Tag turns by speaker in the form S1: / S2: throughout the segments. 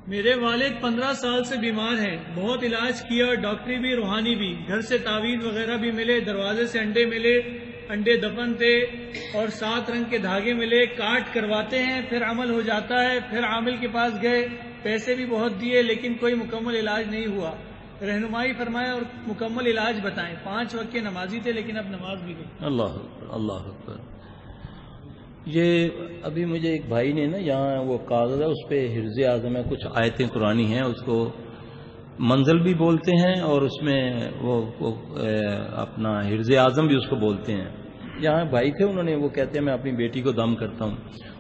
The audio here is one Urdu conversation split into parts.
S1: میرے والد 15 سال سے بیمار ہیں، بہت علاج کیا، ڈاکٹری بھی روحانی بھی، گھر سے تعویذ وغیرہ بھی ملے، دروازے سے انڈے ملے، انڈے دفن تھے اور 7 رنگ کے دھاگے ملے، کاٹ کرواتے ہیں، پھر عمل ہو جاتا ہے، پھر عامل کے پاس گئے، پیسے بھی بہت دیے لیکن کوئی مکمل علاج نہیں ہوا، رہنمائی فرمائیں اور مکمل علاج بتائیں۔ 5 وقت کے نمازی تھے لیکن اب نماز بھی گئی۔
S2: اللہ اکبر، اللہ اکبر۔ یہ ابھی مجھے ایک بھائی نے نا یہاں وہ کاغذ ہے، اس پہ حرز اعظم ہے، کچھ آیتیں قرآنی ہیں، اس کو منزل بھی بولتے ہیں اور اس میں وہ اپنا حرز اعظم بھی اس کو بولتے ہیں۔ یہاں بھائی تھے، انہوں نے وہ کہتے ہیں میں اپنی بیٹی کو دم کرتا ہوں،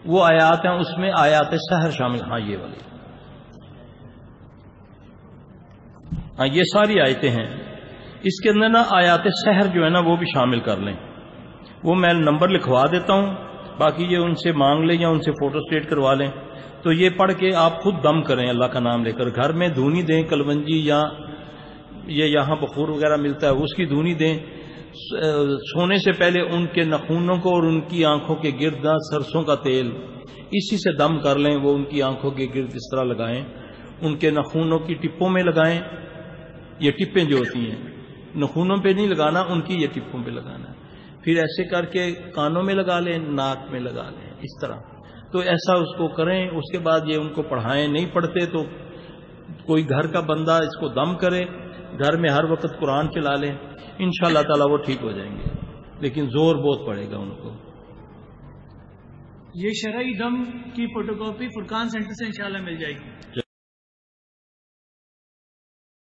S2: وہ آیات ہیں، اس میں آیات سحر شامل، ہاں یہ والی، ہاں یہ ساری آیتیں ہیں، اس کے اندر نا آیات سحر جو ہے نا وہ بھی شامل کر لیں، وہ میں نمبر لکھوا دیتا ہوں، باقی یہ ان سے مانگ لیں یا ان سے فوٹو اسٹیٹ کروا لیں، تو یہ پڑھ کے آپ خود دم کریں اللہ کا نام لے کر، گھر میں دھونی دیں کلونجی یا یہ یہاں بخور وغیرہ ملتا ہے اس کی دھونی دیں، سونے سے پہلے ان کے ناخنوں کو اور ان کی آنکھوں کے گرد سرسوں کا تیل اسی سے دم کر لیں، وہ ان کی آنکھوں کے گرد اس طرح لگائیں، ان کے ناخنوں کی ٹپوں میں لگائیں، یہ ٹپیں جو ہوتی ہیں ناخنوں پہ نہیں لگانا، ان کی یہ ٹپوں پہ لگانا ہے، پھر ایسے کر کے کانوں میں لگا لیں، ناک میں لگا لیں، اس طرح، تو ایسا اس کو کریں، اس کے بعد یہ ان کو پڑھائیں، نہیں پڑھتے تو کوئی گھر کا بندہ اس کو دم کرے، گھر میں ہر وقت قرآن چلا لیں، انشاءاللہ تعالی وہ ٹھیک ہو جائیں گے، لیکن زور بہت پڑے گا ان کو۔
S1: یہ شرعی دم کی فوٹو کاپی فرقان سینٹر سے انشاءاللہ مل جائے گی۔